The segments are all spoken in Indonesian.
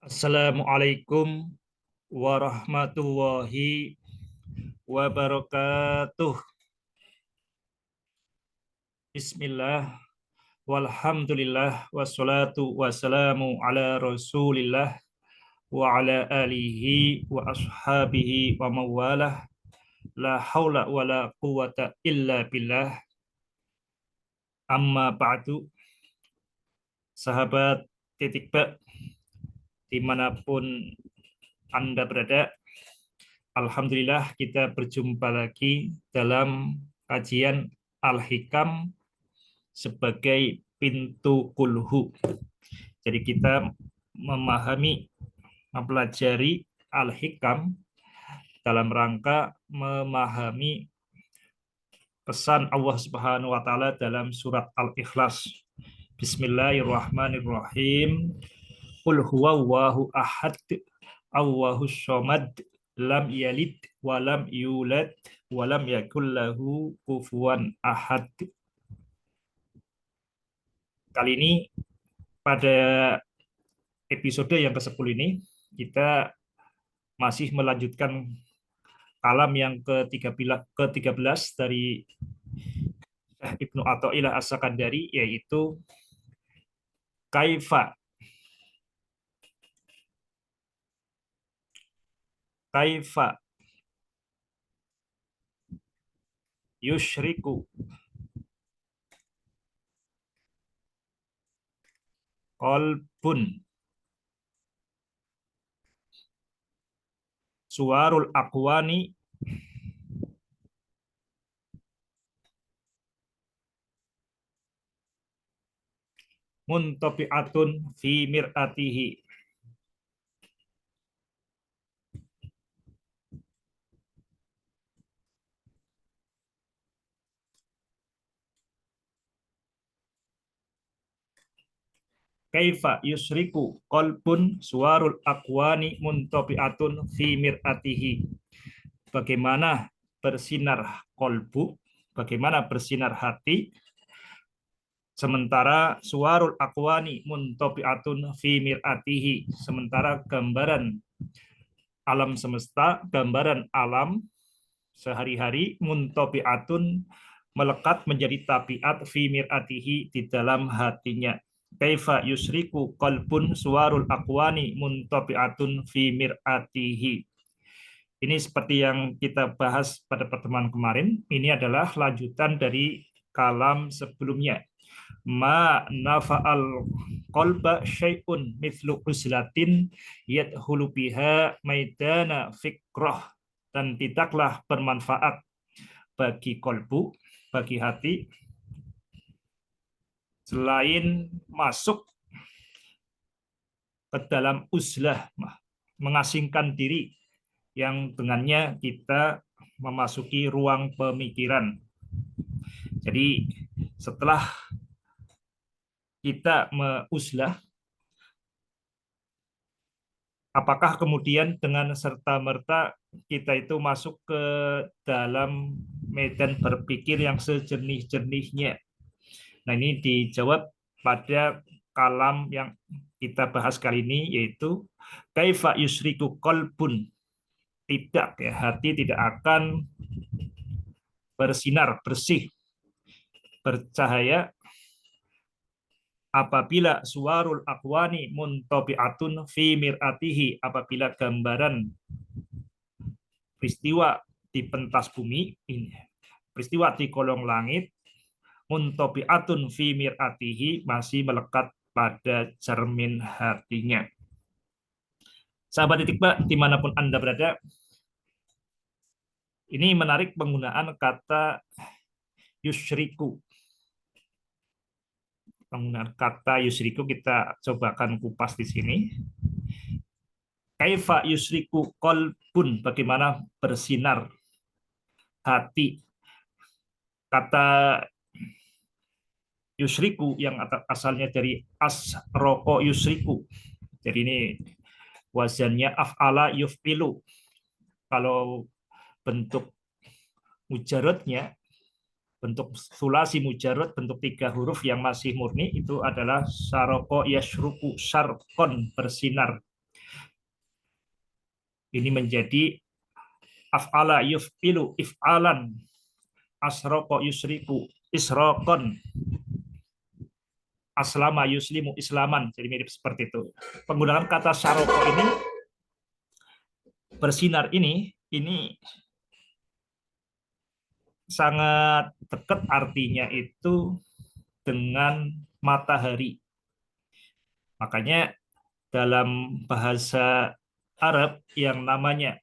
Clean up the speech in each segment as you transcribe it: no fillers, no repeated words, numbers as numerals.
Assalamualaikum warahmatullahi wabarakatuh. Bismillah, walhamdulillah, wassalatu wassalamu ala rasulillah wa ala alihi wa ashabihi wa mawalah. La haula wa la quwata illa billah. Amma ba'du. Sahabat titik ba dimanapun Anda berada, Alhamdulillah kita berjumpa lagi dalam kajian Al-Hikam sebagai pintu kulhu. Jadi kita memahami, mempelajari Al-Hikam dalam rangka memahami pesan Allah Subhanahu wa taala dalam surat Al-Ikhlas. Bismillahirrahmanirrahim. Qul huwallahu ahad, Allahus samad, lam yalid wa lam yulad wa lam yakul lahu kufuwan ahad. Kali ini pada episode yang ke-10 ini kita masih melanjutkan kalam yang ke-13 dari Ibnu Athaillah As-Sakandari, yaitu kaifa yusyriku qalbun suwarul aqwani muntabi'atun fi mir'atihi. Kaifa yusriku qalbun suwarul aqwani muntabi'atun fi mir'atihi. Bagaimana bersinar kolbu, bagaimana bersinar hati, sementara suwarul aqwani muntabi'atun fi mir'atihi, sementara gambaran alam semesta, gambaran alam sehari-hari, muntabi'atun melekat menjadi tabiat fi mir'atihi, di dalam hatinya. Kaifa yusriku qalbun suwarul aqwani muntabi'atun fi mir'atihi. Ini seperti yang kita bahas pada pertemuan kemarin. Ini adalah lanjutan dari kalam sebelumnya. Ma nafa'al qalba syai'un mithlu uzlatin yadhulu biha maidana fikrah. Dan tidaklah bermanfaat bagi kolbu, bagi hati, selain masuk ke dalam uzlah, mengasingkan diri, yang dengannya kita memasuki ruang pemikiran. Jadi setelah kita uzlah, apakah kemudian dengan serta-merta kita itu masuk ke dalam medan berpikir yang sejernih-jernihnya? Nah, ini dijawab pada kalam yang kita bahas kali ini, yaitu kaifa yusriku qalbun. Tidak, ya, hati tidak akan bersinar, bersih, bercahaya apabila suwarul aqwani muntabi'atun fi mir'atihi, apabila gambaran peristiwa di pentas bumi ini, peristiwa di kolong langit, muntabi'atun fi mir'atihi, masih melekat pada cermin hatinya. Sahabat titik ba, dimanapun Anda berada, ini menarik penggunaan kata yusyriku. Penggunaan kata yusyriku kita cobakan kupas di sini. Kaifa yusyriku qalbun, bagaimana bersinar hati. Kata yusyriku yang asalnya dari asroko yusriku. Jadi ini wazannya af'ala yuf'ilu. Kalau bentuk mujarradnya, bentuk sulasi mujarrad, bentuk 3 huruf yang masih murni, itu adalah saroko yashruku, syarkon, bersinar. Ini menjadi af'ala yuf'ilu if'alan, asroqa yusriku isrokon, aslama yuslimu islaman. Jadi mirip seperti itu. Penggunaan kata syaroko ini, bersinar ini sangat dekat artinya itu dengan matahari. Makanya dalam bahasa Arab yang namanya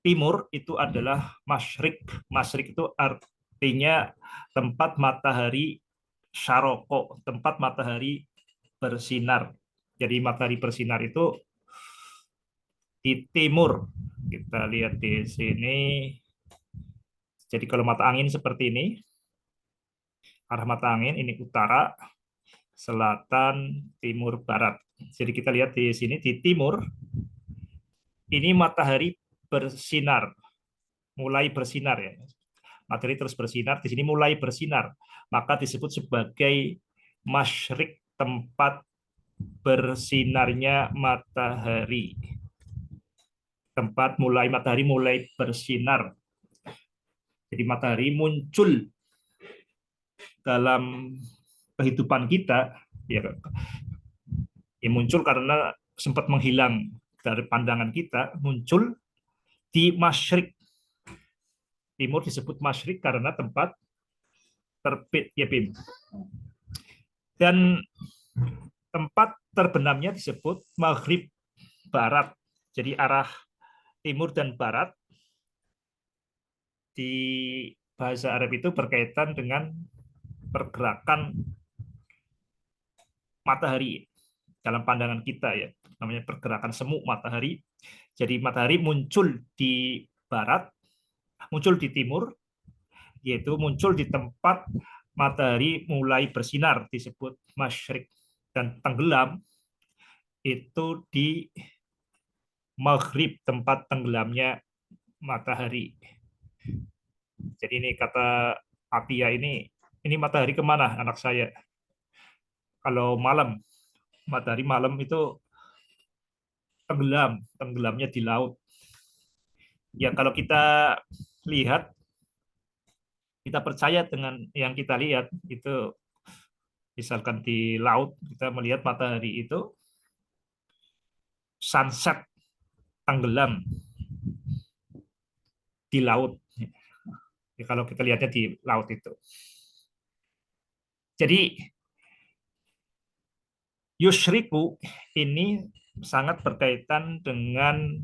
timur itu adalah masyrik. Masyrik itu artinya tempat matahari syaroko, tempat matahari bersinar. Jadi matahari bersinar itu di timur. Kita lihat di sini. Jadi kalau mata angin seperti ini, arah mata angin ini utara, selatan, timur, barat. Jadi kita lihat di sini di timur, ini matahari bersinar, mulai bersinar ya. Matahari terus bersinar, di sini mulai bersinar, maka disebut sebagai masyrik, tempat bersinarnya matahari. Tempat matahari mulai bersinar. Jadi matahari muncul dalam kehidupan kita, ya, muncul karena sempat menghilang dari pandangan kita, muncul di masyrik. Timur disebut masyrik karena tempat terbit, ya Bim. Dan tempat terbenamnya disebut maghrib, barat. Jadi arah timur dan barat di bahasa Arab itu berkaitan dengan pergerakan matahari dalam pandangan kita, ya, namanya pergerakan semu matahari. Jadi matahari muncul di barat, muncul di timur, yaitu muncul di tempat matahari mulai bersinar disebut masyrik, dan tenggelam itu di maghrib, tempat tenggelamnya matahari. Jadi ini kata Atia ini matahari kemana anak saya? Kalau malam, matahari malam itu tenggelamnya di laut. Ya kalau kita lihat, kita percaya dengan yang kita lihat itu, misalkan di laut kita melihat matahari itu sunset, tenggelam di laut. Ya, kalau kita lihatnya di laut itu. Jadi yushriku ini sangat berkaitan dengan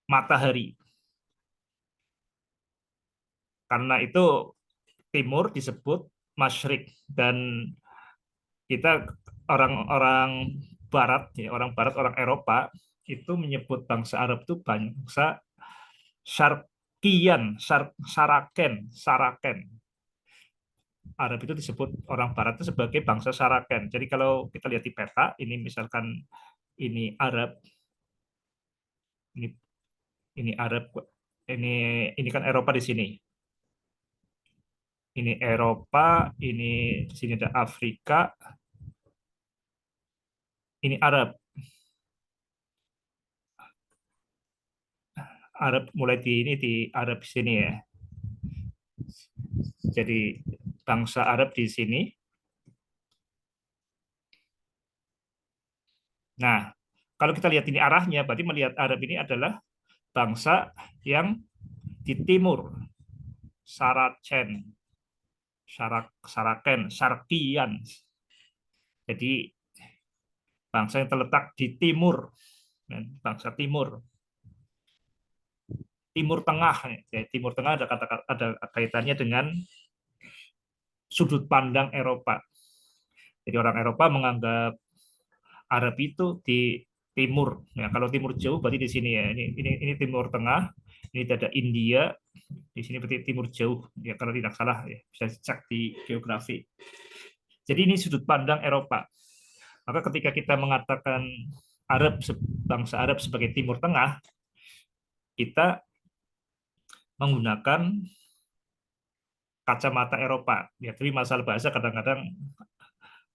matahari. Karena itu timur disebut masyrik, dan kita orang-orang barat, ya, orang barat, orang Eropa itu menyebut bangsa Arab itu bangsa Syarkian, Saraken. Arab itu disebut orang barat itu sebagai bangsa Saraken. Jadi kalau kita lihat di peta, ini misalkan ini Arab, ini Arab, ini kan Eropa di sini. Ini Eropa, ini di sini ada Afrika, ini Arab. Arab mulai di Arab sini ya. Jadi bangsa Arab di sini. Nah, kalau kita lihat ini arahnya, berarti melihat Arab ini adalah bangsa yang di timur, Saracen, Saraken, Sarkian. Jadi bangsa yang terletak di timur, bangsa timur, timur tengah. Ya, timur tengah ada kaitannya dengan sudut pandang Eropa. Jadi orang Eropa menganggap Arab itu di timur. Ya, kalau timur jauh berarti di sini ya. Ini timur tengah. Ini ada India. Di sini berarti timur jauh. Ya kalau tidak salah ya, bisa cek di geografi. Jadi ini sudut pandang Eropa. Maka ketika kita mengatakan bangsa Arab sebagai timur tengah, kita menggunakan kacamata Eropa. Ya, tapi masalah bahasa kadang-kadang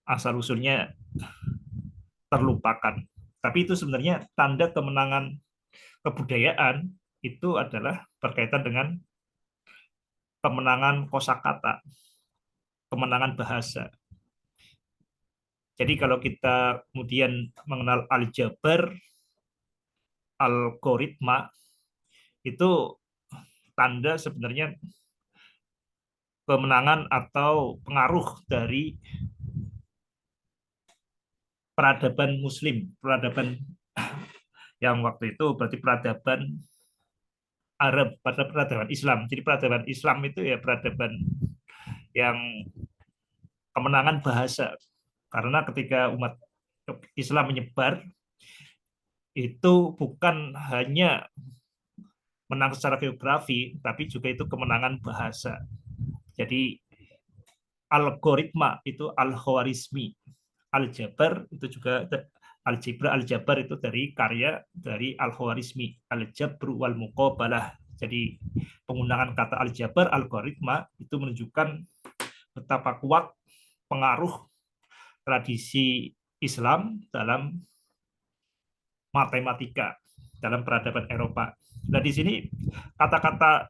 asal usulnya terlupakan. Tapi itu sebenarnya tanda kemenangan kebudayaan itu adalah berkaitan dengan kemenangan kosakata, kemenangan bahasa. Jadi kalau kita kemudian mengenal aljabar, algoritma, itu tanda sebenarnya kemenangan atau pengaruh dari peradaban Muslim, peradaban yang waktu itu berarti peradaban Arab, pada peradaban Islam. Jadi peradaban Islam itu ya peradaban yang kemenangan bahasa. Karena ketika umat Islam menyebar, itu bukan hanya menang secara geografi, tapi juga itu kemenangan bahasa. Jadi algoritma itu al-Khwarizmi, aljabar itu juga aljabar itu dari karya dari al-Khwarizmi, aljabru wal muqabalah. Jadi penggunaan kata aljabar, algoritma itu menunjukkan betapa kuat pengaruh tradisi Islam dalam matematika, dalam peradaban Eropa. Nah, di sini kata-kata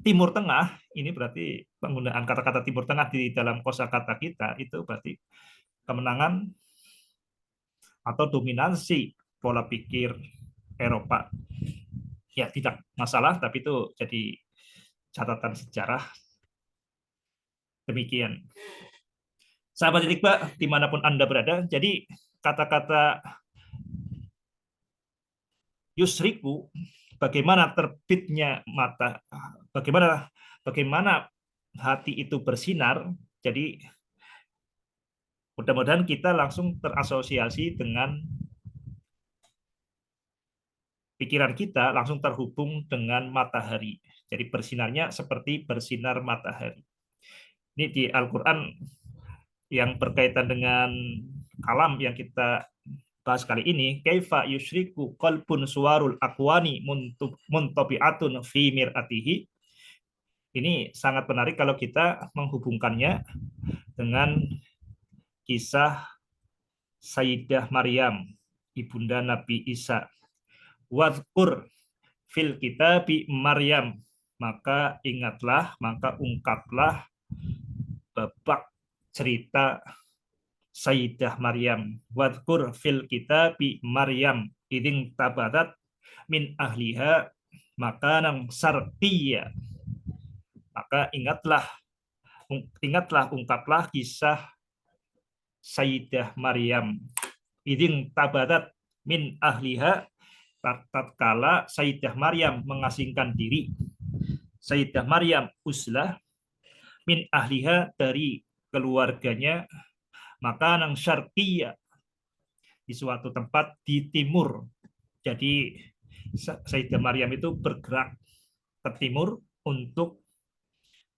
Timur Tengah ini berarti penggunaan kata-kata Timur Tengah di dalam kosakata kita itu berarti kemenangan atau dominasi pola pikir Eropa. Ya, tidak masalah, tapi itu jadi catatan sejarah demikian. Sahabat Iqbal, dimanapun Anda berada, jadi kata-kata yusriku, bagaimana terbitnya mata, bagaimana bagaimana hati itu bersinar. Jadi mudah-mudahan kita langsung terasosiasi dengan pikiran kita, langsung terhubung dengan matahari. Jadi bersinarnya seperti bersinar matahari. Ini di Al-Quran yang berkaitan dengan kalam yang kita bahas kali ini, kaifa yusyriku qalbun suwarul akwani muntabi'atun fi mir'atihi. Ini sangat menarik kalau kita menghubungkannya dengan kisah Sayyidah Maryam, ibunda Nabi Isa. Wadhkur fil kitabi Maryam, maka ingatlah, maka ungkaplah babak cerita Sayyidah Maryam. Wadhkur fil kitabi Maryam iding tabadat min ahliha makanan sarqiyya. Maka ingatlah ungkaplah kisah Sayyidah Maryam iding tabadat min ahliha, tatkala Sayyidah Maryam mengasingkan diri, Sayyidah Maryam uslah min ahliha dari keluarganya, maka nang syarqiyya di suatu tempat di timur. Jadi Sayyidah Maryam itu bergerak ke timur untuk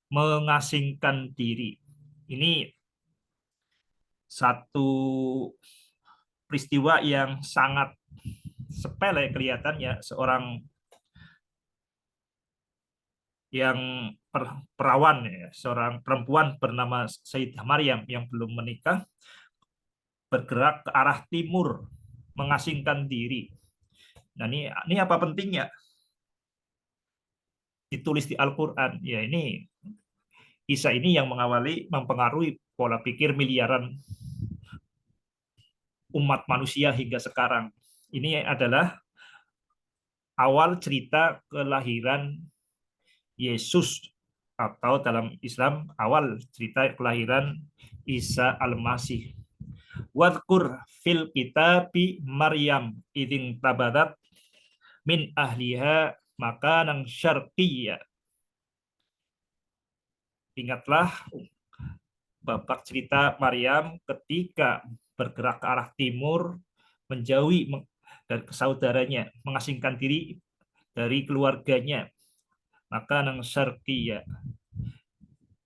mengasingkan diri. Ini satu peristiwa yang sangat sepele kelihatannya, seorang yang perawan ya, seorang perempuan bernama Sayyidah Maryam yang belum menikah bergerak ke arah timur mengasingkan diri. Nah, ini apa pentingnya ditulis di Al-Qur'an? Ya, ini kisah ini yang mempengaruhi pola pikir miliaran umat manusia hingga sekarang. Ini adalah awal cerita kelahiran Yesus, atau dalam Islam awal cerita kelahiran Isa Al-Masih. Wadkur fil kitabi Maryam iding tabadat min ahliha makanan syarqiyya. Ingatlah babak cerita Maryam ketika bergerak ke arah timur, menjauhi dari saudaranya, mengasingkan diri dari keluarganya, maka nang syarqiyya.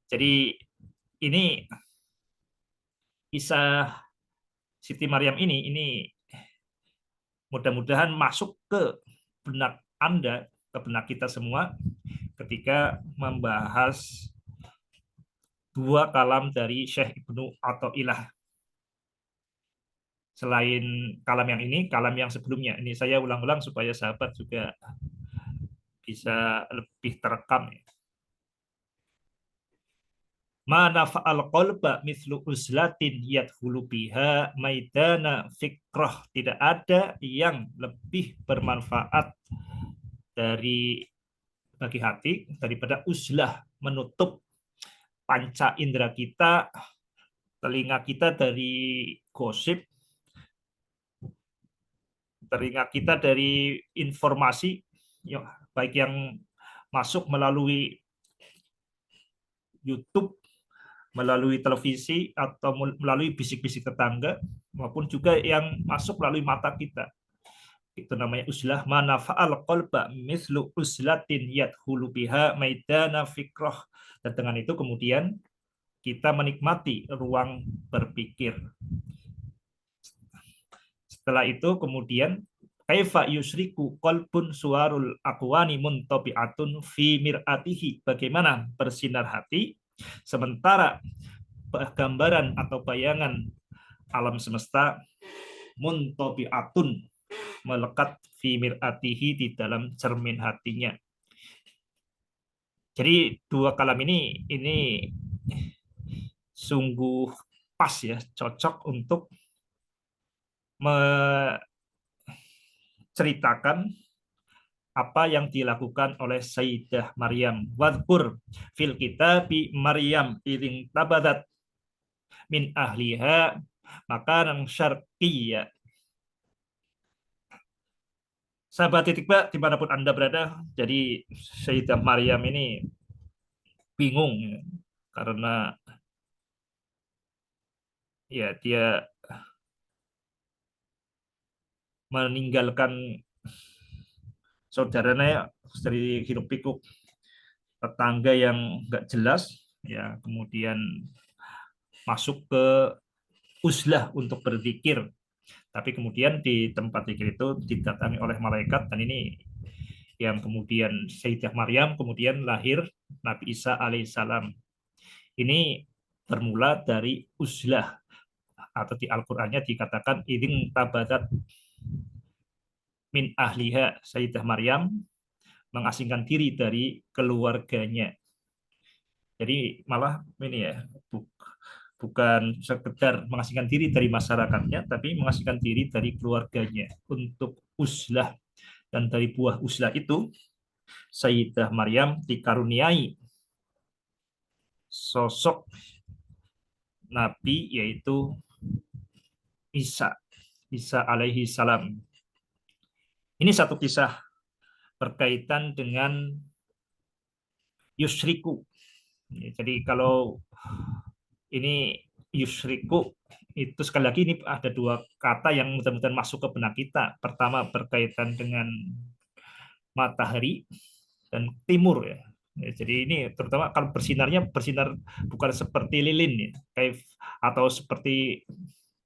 Jadi ini kisah Siti Maryam ini mudah-mudahan masuk ke benak Anda, ke benak kita semua ketika membahas dua kalam dari Syekh Ibnu Athaillah. selain kalam yang ini, kalam yang sebelumnya. Ini saya ulang-ulang supaya sahabat juga bisa lebih terekam. Mana fa'al qalba mislu uzlatin yadkhulu biha maidana fikrah. Tidak ada yang lebih bermanfaat dari bagi hati daripada uzlah, menutup panca indera kita, telinga kita dari gosip, telinga kita dari informasi baik yang masuk melalui YouTube, melalui televisi, atau melalui bisik-bisik tetangga, maupun juga yang masuk melalui mata kita. Itu namanya uzlah. Mana fa'al qalba mislu uzlatin yadkhulu biha maidana fikrah. Dan dengan itu kemudian kita menikmati ruang berpikir. Setelah itu kemudian kaifa yusriku qalbun suwarul aqwani muntabi'atun fi mir'atihi. Bagaimana bersinar hati sementara gambaran atau bayangan alam semesta muntabi'atun melekat fi mir'atihi di dalam cermin hatinya. Jadi dua kalam ini sungguh pas ya, cocok untuk menceritakan apa yang dilakukan oleh Sayyidah Maryam. Wadkur fil kitabi Maryam iding tabadat min ahliha makanan syarqiyya. Sahabat titik Pak, dimanapun Anda berada, jadi Sayyidah Maryam ini bingung ya, karena ya dia meninggalkan saudaranya dari hiruk pikuk tetangga yang nggak jelas, ya kemudian masuk ke uzlah untuk berzikir. Tapi kemudian di tempat zikir itu didatangi oleh malaikat, dan ini yang kemudian Sayyidah Maryam kemudian lahir Nabi Isa alaihissalam. Ini bermula dari uzlah, atau di Al-Qur'annya dikatakan iding tabadat min ahliha. Sayyidah Maryam mengasingkan diri dari keluarganya. Jadi malah ini ya, bukan sekedar mengasingkan diri dari masyarakatnya, tapi mengasingkan diri dari keluarganya untuk uzlah. Dan dari buah uzlah itu, Sayyidah Maryam dikaruniai sosok Nabi, yaitu Isa, Isa alaihi salam. Ini satu kisah berkaitan dengan yusriku. Jadi kalau ini yusriku itu sekali lagi ini ada dua kata yang mudah-mudahan masuk ke benak kita. Pertama berkaitan dengan matahari dan timur ya. Jadi ini terutama kalau bersinarnya bersinar bukan seperti lilin ya, kayak atau seperti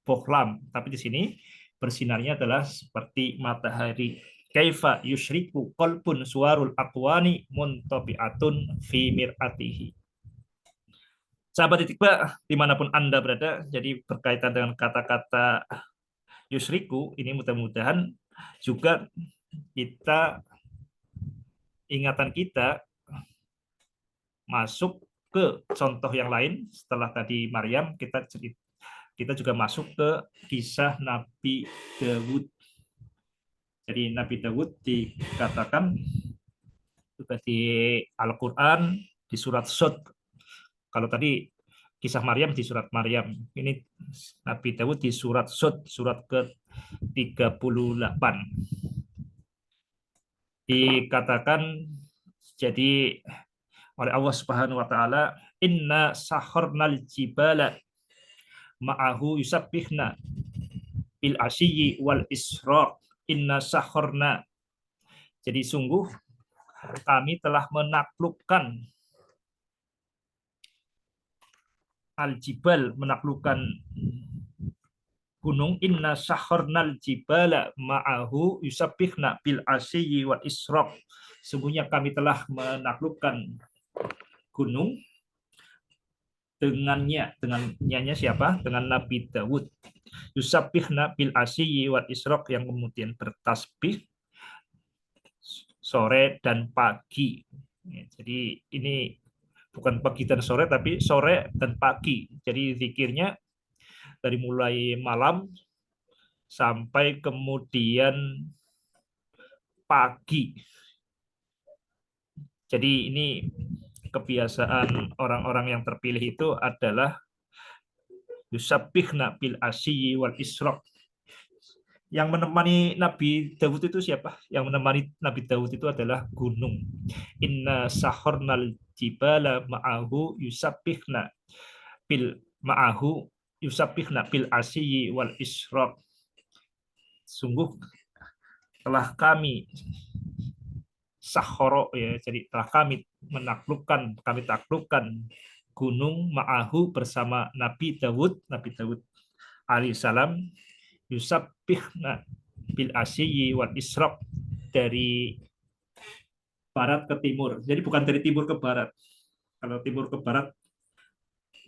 bohlam, tapi di sini bersinarnya adalah seperti matahari. Kaifa yusyriku qalbun suwarul aqwani muntabi'atun fi mir'atihi. Sahabat Itikba, dimanapun Anda berada, jadi berkaitan dengan kata-kata yusriku, ini mudah-mudahan juga ingatan kita masuk ke contoh yang lain. Setelah tadi Maryam, kita juga masuk ke kisah Nabi Dawud. Jadi Nabi Dawud dikatakan juga di Al-Quran di surat Sod. Kalau tadi kisah Maryam di surat Maryam, ini Nabi Dawud di surat Sod, surat ke-38. Dikatakan jadi oleh Allah Subhanahu wa taala, inna sakharnal jibala ma'ahu yusabbihna bil asyi wal isra. Inna sakharna. Jadi sungguh kami telah menaklukkan al-jibal, menaklukkan gunung. Inna sakharnal jibala ma'ahu yusabbihna bil asyi wal isra. Sungguhnya kami telah menaklukkan gunung dengannya siapa? Dengan Nabi Dawud. Yusabbihna bil asyi wal isyraq, yang kemudian bertasbih sore dan pagi. Ya, jadi ini bukan pagi dan sore, tapi sore dan pagi. Jadi zikirnya dari mulai malam sampai kemudian pagi. Jadi ini kebiasaan orang-orang yang terpilih itu adalah yusabbihna bil asyi wal isyraq. Yang menemani Nabi Dawud itu siapa? Yang menemani Nabi Dawud itu adalah gunung. Inna sahornal jibala ma'ahu yusabbihna bil ma'ahu yusabbihna bil asyi wal isyraq. Sungguh telah kami sahoro, ya, jadi telah kami taklukkan gunung ma'ahu bersama Nabi Dawud alaihissalam, yusabbihna bil asyi wal isyraq, dari barat ke timur. Jadi bukan dari timur ke barat. Kalau timur ke barat,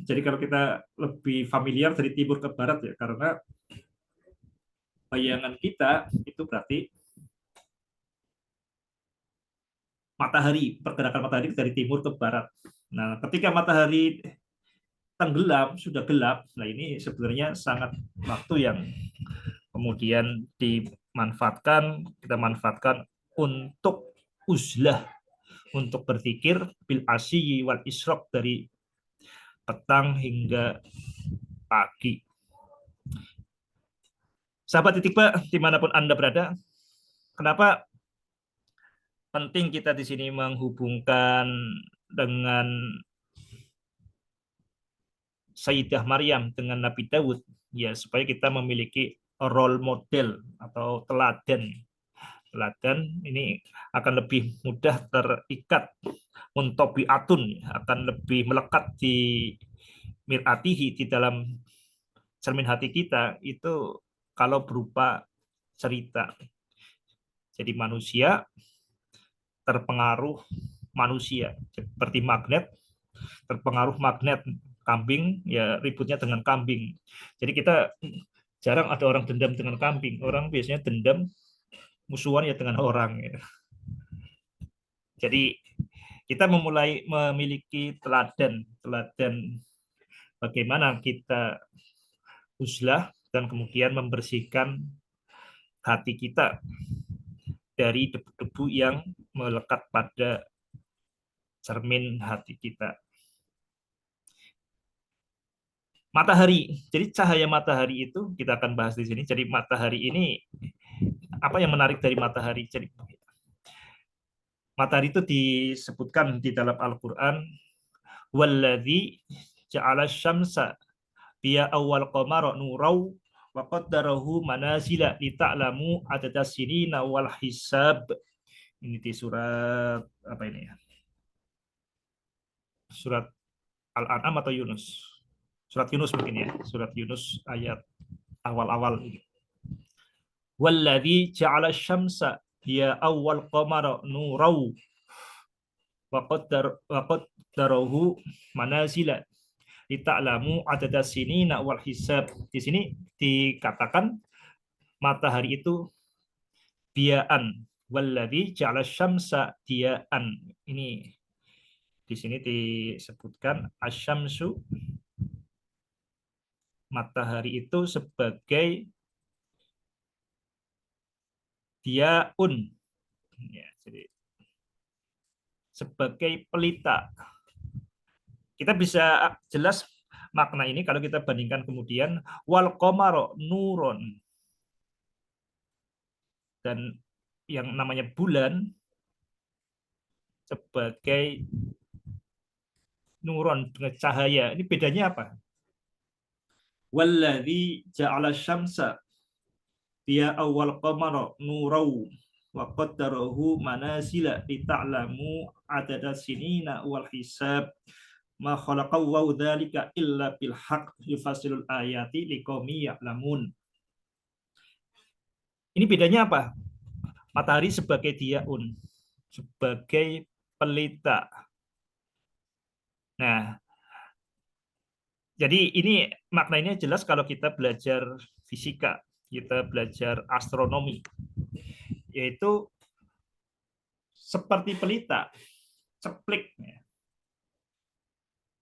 jadi kalau kita lebih familiar dari timur ke barat ya, karena bayangan kita itu berarti matahari, pergerakan matahari dari timur ke barat. Nah, ketika matahari tenggelam, sudah gelap, nah ini sebenarnya sangat waktu yang kemudian kita manfaatkan untuk uzlah, untuk berzikir bil asyi wal isyraq, dari petang hingga pagi. Sahabat Titikba, dimanapun Anda berada, kenapa penting kita di sini menghubungkan dengan Sayyidah Maryam dengan Nabi Daud, ya, supaya kita memiliki role model atau teladan. Teladan ini akan lebih mudah terikat, muntobiatun, akan lebih melekat di miratihi, di dalam cermin hati kita itu, kalau berupa cerita. Jadi manusia terpengaruh manusia, seperti magnet terpengaruh magnet. Kambing ya ributnya dengan kambing. Jadi kita jarang ada orang dendam dengan kambing. Orang biasanya dendam, musuhan ya dengan orang. Ya. Jadi kita memiliki teladan bagaimana kita uzlah dan kemudian membersihkan hati kita dari debu-debu yang melekat pada cermin hati kita. Matahari. Jadi cahaya matahari itu kita akan bahas di sini. Jadi matahari ini, apa yang menarik dari matahari? Jadi matahari itu disebutkan di dalam Al-Qur'an, walladzi ja'ala syamsa biya awal qamara nurau wa qaddarahu manazila lita'lamu adadas sinina wal hisab. Ini di surat apa ini ya? Surat Al-An'am atau Yunus? Surat Yunus mungkin ya. Surat Yunus ayat awal-awal ini. Walladzi ja'ala syamsa ya awal qamara nurau wa qaddarahu manazila lita'lamu adadas sinina wal hisab. Di sini dikatakan matahari itu diaan, walladzi ja'ala syamsa diaan. Ini di sini disebutkan asyamsu, matahari itu sebagai diaun, ya, jadi sebagai pelita. Kita bisa jelas makna ini kalau kita bandingkan kemudian wal qamaro nuron, dan yang namanya bulan sebagai nuron, dengan cahaya. Ini bedanya apa? Walladzi ja'ala syamsa dia awal qamara nurau wa qaddarahu manazila lita'lamu adada sinina wal hisab ma khalaqallahu dzalika illa bil haqq yufasilul ayati liqaumi ya'lamun. Ini bedanya apa? Matahari sebagai diaun, sebagai pelita. Nah, Jadi ini maknanya jelas kalau kita belajar fisika, kita belajar astronomi, yaitu seperti pelita, ceplik, ya.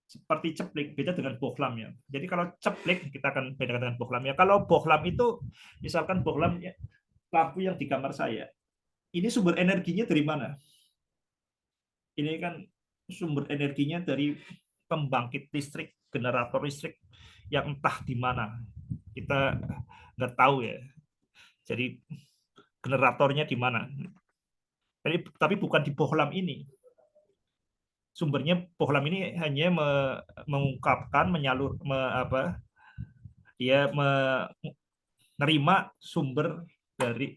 Seperti ceplik, beda dengan bohlam ya. Jadi kalau ceplik kita akan bedakan dengan bohlam ya. Kalau bohlam itu misalkan bohlam ya, lampu yang di kamar saya, ini sumber energinya dari mana? Ini kan sumber energinya dari pembangkit listrik, generator listrik yang entah di mana. Kita nggak tahu ya. Jadi generatornya di mana. Tapi bukan di bohlam ini. Sumbernya bohlam ini hanya mengungkapkan, menyalur, dia menerima sumber dari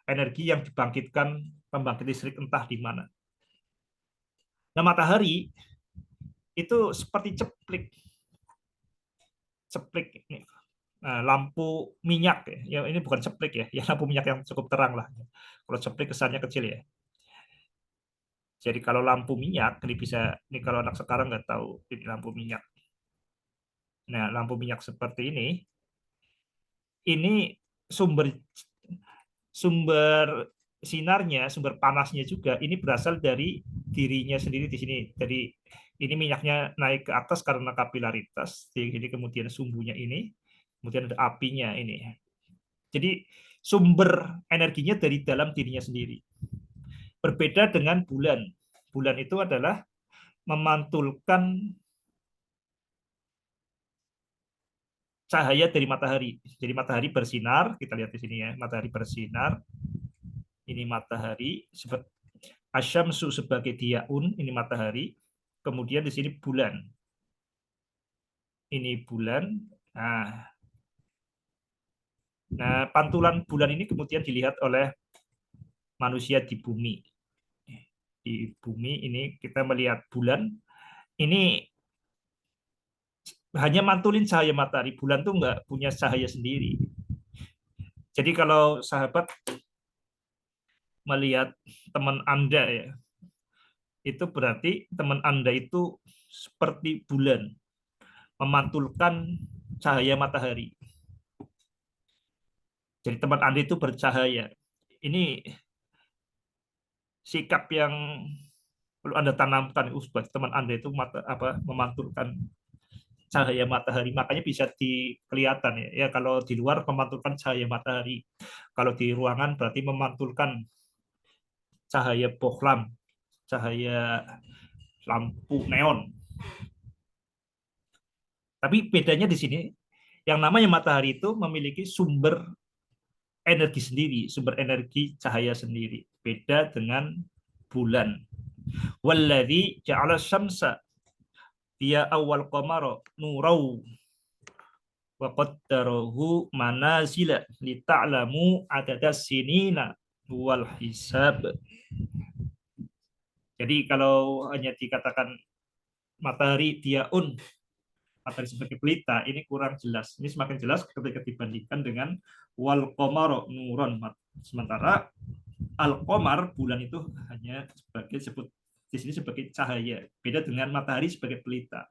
energi yang dibangkitkan pembangkit listrik entah di mana. Nah, matahari itu seperti ceplik, ceplik ini. Nah, lampu minyak ya. Ini bukan ceplik ya, ya lampu minyak yang cukup terang lah. Kalau ceplik kesannya kecil ya. Jadi kalau lampu minyak ini bisa, ini kalau anak sekarang nggak tahu ini lampu minyak. Nah, lampu minyak seperti ini sumber sumber sinarnya, sumber panasnya juga ini berasal dari dirinya sendiri di sini. Jadi ini minyaknya naik ke atas karena kapilaritas, jadi kemudian sumbunya ini, kemudian ada apinya ini. Jadi sumber energinya dari dalam dirinya sendiri. Berbeda dengan bulan. Bulan itu adalah memantulkan cahaya dari matahari. Jadi matahari bersinar, kita lihat di sini ya, matahari bersinar. Ini matahari, asyamsu sebagai diaun, ini matahari. Kemudian di sini bulan. Ini bulan. Nah, pantulan bulan ini kemudian dilihat oleh manusia di bumi. Di bumi ini kita melihat bulan. Ini hanya mantulin cahaya matahari. Bulan tuh nggak punya cahaya sendiri. Jadi kalau sahabat melihat teman Anda ya, itu berarti teman Anda itu seperti bulan, memantulkan cahaya matahari. Jadi teman Anda itu bercahaya. Ini sikap yang perlu Anda tanamkan sebagai teman Anda itu memantulkan cahaya matahari. Makanya bisa kelihatan ya. Ya kalau di luar memantulkan cahaya matahari. Kalau di ruangan berarti memantulkan cahaya bohlam, cahaya lampu neon. Tapi bedanya di sini, yang namanya matahari itu memiliki sumber energi sendiri, sumber energi cahaya sendiri. Beda dengan bulan. Walladzi ja'ala syamsa dia awal qamara nurau wa qaddarahu manazila li ta'lamu adadas sinina wal hisab. Jadi kalau hanya dikatakan matahari diaun, matahari sebagai pelita, ini kurang jelas. Ini semakin jelas ketika dibandingkan dengan wal qamara nuron. Sementara al qamar bulan itu hanya sebagai sebut di sini sebagai cahaya. Beda dengan matahari sebagai pelita.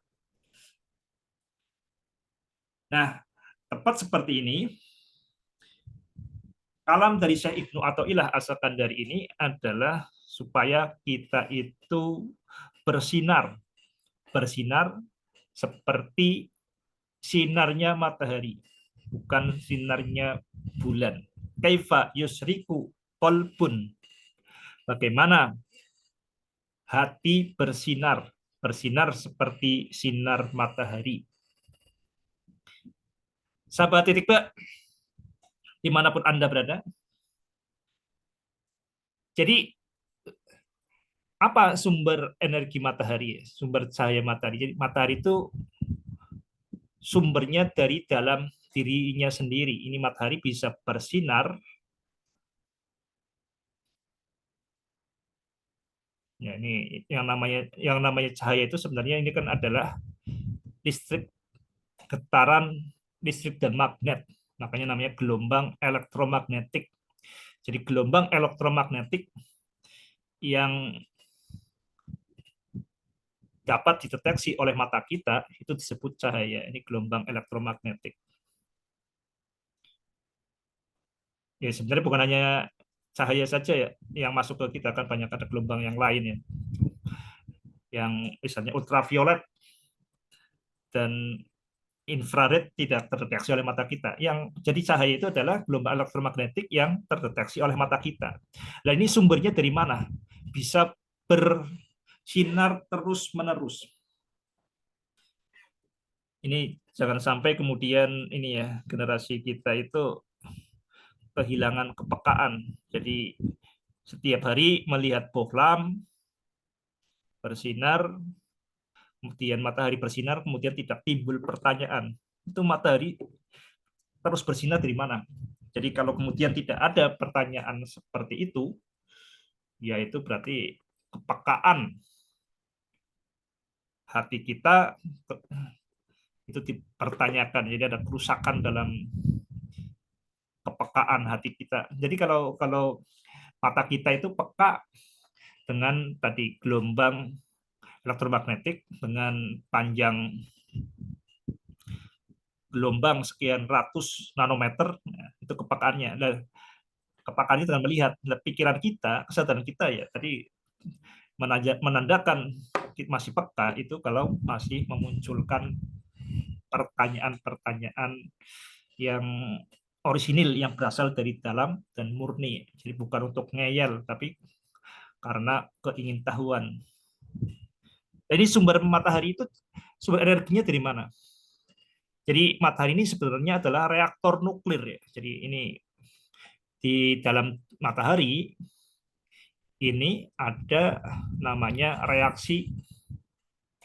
Nah, tepat seperti ini, kalam dari Syekh Ibnu Athaillah As-Sakandari ini adalah supaya kita itu bersinar, bersinar seperti sinarnya matahari, bukan sinarnya bulan. Kaifa yusriku qalbun. Bagaimana hati bersinar, bersinar seperti sinar matahari. Sahabat titik Mbak, dimanapun Anda berada. Jadi apa sumber energi matahari? Sumber cahaya matahari. Jadi matahari itu sumbernya dari dalam dirinya sendiri. Ini matahari bisa bersinar. Ya, ini yang namanya cahaya itu sebenarnya ini kan adalah listrik, getaran listrik dan magnet. Makanya namanya gelombang elektromagnetik. Jadi gelombang elektromagnetik yang dapat dideteksi oleh mata kita itu disebut cahaya. Ini gelombang elektromagnetik. Ya sebenarnya bukan hanya cahaya saja ya yang masuk ke kita, kan banyak ada gelombang yang lain ya, yang misalnya ultraviolet dan infrared tidak terdeteksi oleh mata kita. Yang jadi cahaya itu adalah gelombang elektromagnetik yang terdeteksi oleh mata kita. Nah, ini sumbernya dari mana? Bisa bersinar terus-menerus. Ini jangan sampai kemudian ini ya, generasi kita itu kehilangan kepekaan. Jadi setiap hari melihat bohlam bersinar, kemudian matahari bersinar, kemudian tidak timbul pertanyaan. Itu matahari terus bersinar dari mana? Jadi kalau kemudian tidak ada pertanyaan seperti itu, ya itu berarti kepekaan hati kita itu dipertanyakan. Jadi ada kerusakan dalam kepekaan hati kita. Jadi kalau kalau mata kita itu peka dengan tadi gelombang elektromagnetik dengan panjang gelombang sekian ratus nanometer, nah, itu kepekaannya. Nah, kepekaan itu dengan melihat. Nah, pikiran kita, kesadaran kita ya tadi menandakan masih peka itu kalau masih memunculkan pertanyaan-pertanyaan yang orisinil yang berasal dari dalam dan murni. Jadi bukan untuk ngeyel, tapi karena keingintahuan. Jadi sumber matahari itu sumber energinya dari mana? Jadi matahari ini sebenarnya adalah reaktor nuklir ya. Jadi ini di dalam matahari ini ada namanya reaksi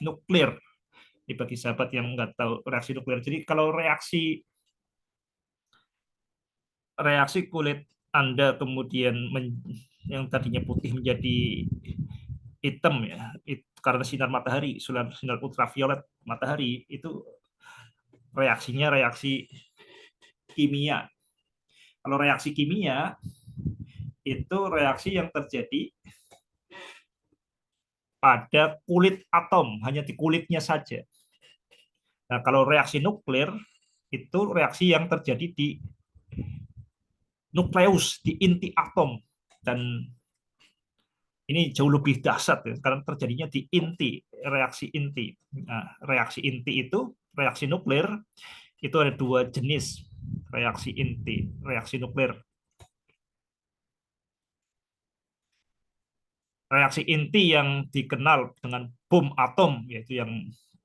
nuklir. Ini bagi sahabat yang nggak tahu reaksi nuklir. Jadi kalau reaksi reaksi kulit Anda kemudian yang tadinya putih menjadi hitam ya, karena sinar matahari, sinar ultraviolet matahari itu reaksinya reaksi kimia. Kalau reaksi kimia itu reaksi yang terjadi pada kulit atom, hanya di kulitnya saja. Nah, kalau reaksi nuklir itu reaksi yang terjadi di nukleus, di inti atom. Dan ini jauh lebih dahsyat ya, karena terjadinya di inti, reaksi inti. Nah, reaksi inti itu, reaksi nuklir, itu ada dua jenis reaksi inti, reaksi nuklir. Reaksi inti yang dikenal dengan bom atom, yaitu yang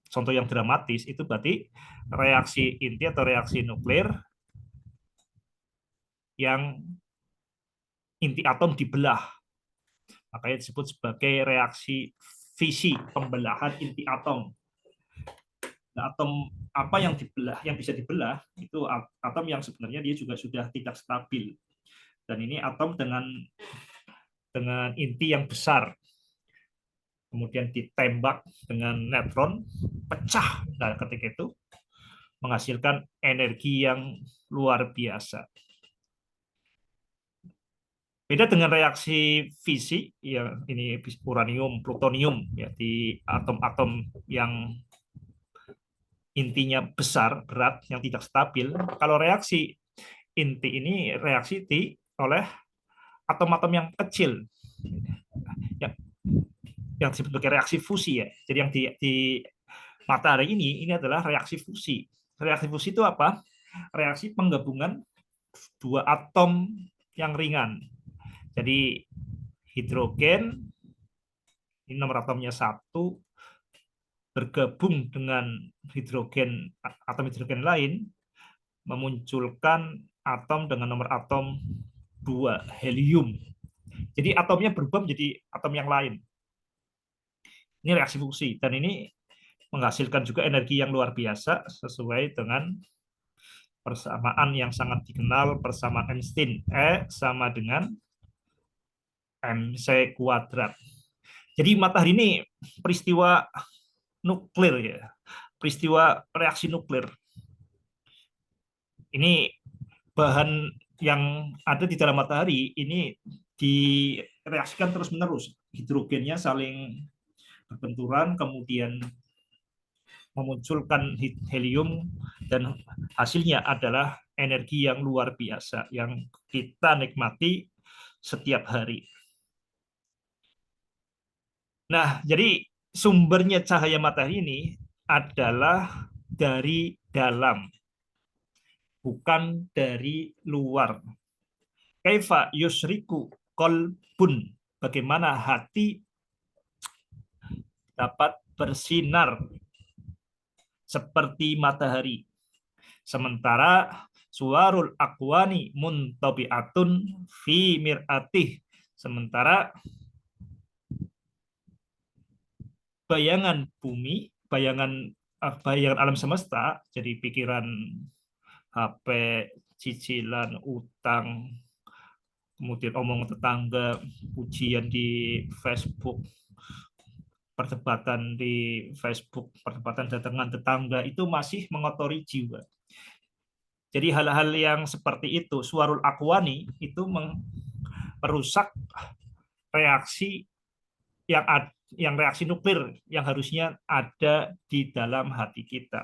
contoh yang dramatis, itu berarti reaksi inti atau reaksi nuklir yang inti atom dibelah. Makanya disebut sebagai reaksi fisi, pembelahan inti atom. Nah, atom apa yang dibelah, yang bisa dibelah, itu atom yang sebenarnya dia juga sudah tidak stabil. Dan ini atom dengan inti yang besar. Kemudian ditembak dengan neutron, pecah. Nah, ketika itu menghasilkan energi yang luar biasa. Beda dengan reaksi fisik, ya ini uranium, plutonium, ya di atom-atom yang intinya besar, berat, yang tidak stabil. Kalau reaksi inti ini reaksi oleh atom-atom yang kecil, yang, yang disebut sebagai reaksi fusi ya. Jadi yang di matahari ini adalah reaksi fusi. Reaksi fusi itu apa? Reaksi penggabungan dua atom yang ringan. Jadi hidrogen, ini nomor atomnya 1, bergabung dengan hidrogen, atom hidrogen lain, memunculkan atom dengan nomor atom 2, helium. Jadi atomnya berubah menjadi atom yang lain. Ini reaksi fusi, dan ini menghasilkan juga energi yang luar biasa sesuai dengan persamaan yang sangat dikenal, persamaan Einstein. E sama dengan mc kuadrat. Jadi matahari ini peristiwa nuklir ya, peristiwa reaksi nuklir. Ini bahan yang ada di dalam matahari ini direaksikan terus-menerus. Hidrogennya saling berbenturan, kemudian memunculkan helium, dan hasilnya adalah energi yang luar biasa yang kita nikmati setiap hari. Nah, jadi sumbernya cahaya matahari ini adalah dari dalam, bukan dari luar. Kaifa yusriku kolbun, bagaimana hati dapat bersinar seperti matahari. Sementara suarul akwani muntabi'atun fi mir'atih. Sementara bayangan bumi, bayangan alam semesta, jadi pikiran, HP, cicilan, utang, kemudian omong tetangga, pujian di Facebook, perdebatan di Facebook, perdebatan dengan tetangga, itu masih mengotori jiwa. Jadi hal-hal yang seperti itu, suarul akwani, itu merusak reaksi yang reaksi nuklir yang harusnya ada di dalam hati kita.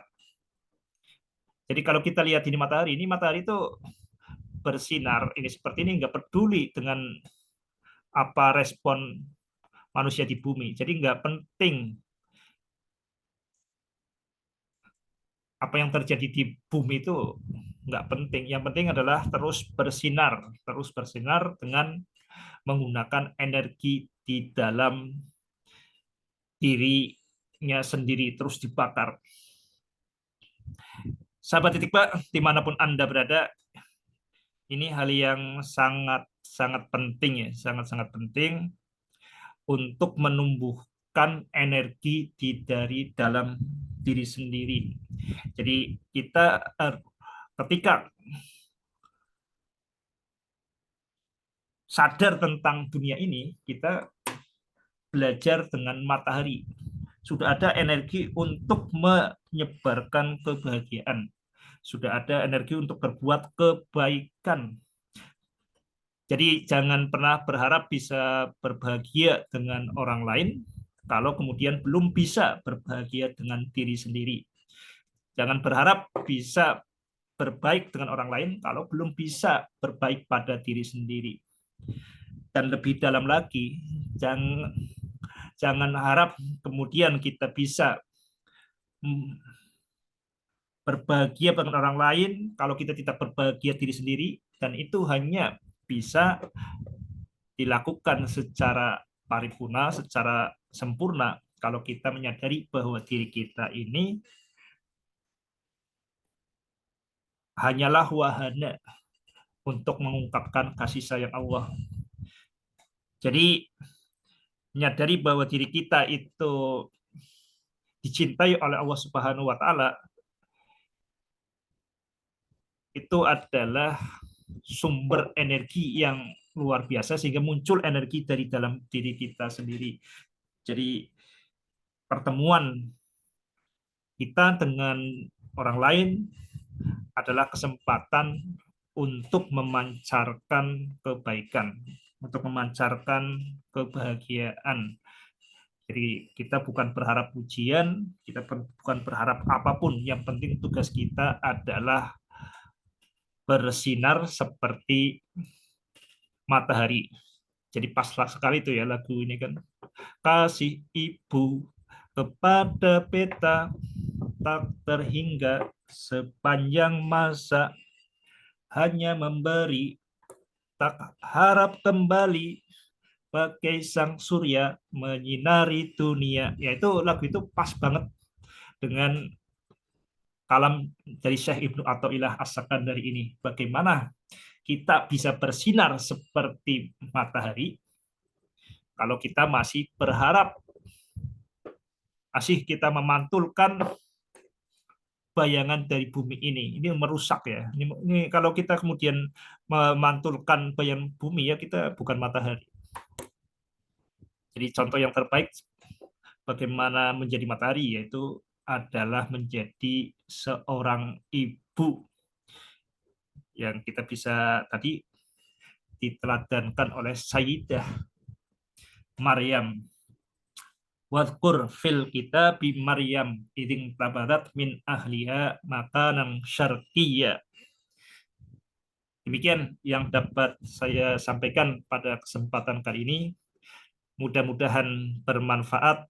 Jadi kalau kita lihat ini matahari itu bersinar ini seperti ini, nggak peduli dengan apa respon manusia di bumi. Jadi nggak penting apa yang terjadi di bumi, itu nggak penting. Yang penting adalah terus bersinar dengan menggunakan energi di dalam dirinya sendiri, terus dibakar. Sahabat Titik Pak, dimanapun Anda berada, ini hal yang sangat sangat penting ya, sangat sangat penting untuk menumbuhkan energi dari dalam diri sendiri. Jadi kita ketika sadar tentang dunia ini, kita belajar dengan matahari. Sudah ada energi untuk menyebarkan kebahagiaan. Sudah ada energi untuk berbuat kebaikan. Jadi jangan pernah berharap bisa berbahagia dengan orang lain kalau kemudian belum bisa berbahagia dengan diri sendiri. Jangan berharap bisa berbaik dengan orang lain kalau belum bisa berbaik pada diri sendiri. Dan lebih dalam lagi, jangan harap kemudian kita bisa berbahagia dengan orang lain kalau kita tidak berbahagia diri sendiri, dan itu hanya bisa dilakukan secara paripurna, secara sempurna kalau kita menyadari bahwa diri kita ini hanyalah wahana untuk mengungkapkan kasih sayang Allah. Jadi menyadari bahwa diri kita itu dicintai oleh Allah Subhanahu wa taala, itu adalah sumber energi yang luar biasa sehingga muncul energi dari dalam diri kita sendiri. Jadi pertemuan kita dengan orang lain adalah kesempatan untuk memancarkan kebaikan, untuk memancarkan kebahagiaan. Jadi kita bukan berharap pujian, kita bukan berharap apapun. Yang penting tugas kita adalah bersinar seperti matahari. Jadi pas sekali itu ya lagu ini kan. Kasih ibu kepada beta tak terhingga sepanjang masa, hanya memberi tak harap kembali, bagai sang surya menyinari dunia. Yaitu lagu itu pas banget dengan kalam dari Syekh Ibnu Athaillah As-Sakandari ini. Bagaimana kita bisa bersinar seperti matahari kalau kita masih berharap, masih kita memantulkan bayangan dari bumi ini merusak ya. Ini kalau kita kemudian memantulkan bayangan bumi ya, kita bukan matahari. Jadi contoh yang terbaik bagaimana menjadi matahari yaitu adalah menjadi seorang ibu yang kita bisa tadi diteladankan oleh Sayyidah Maryam. Wadhkur fil kitabi Maryam iding tabadat min ahliha makanan syarqiyya. Demikian yang dapat saya sampaikan pada kesempatan kali ini. Mudah-mudahan bermanfaat.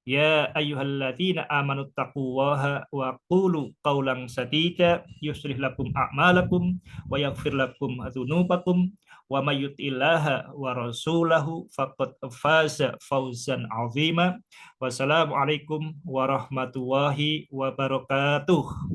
Ya ayyuhalladzina amanu taqullaha wa qulu qawlan sadida yuslih lakum a'malakum wa yaghfir lakum dzunubakum wa may yuti'illaha wa rasulahu faqad faza fawzan 'azima. Wassalamualaikum warahmatullahi wabarakatuh.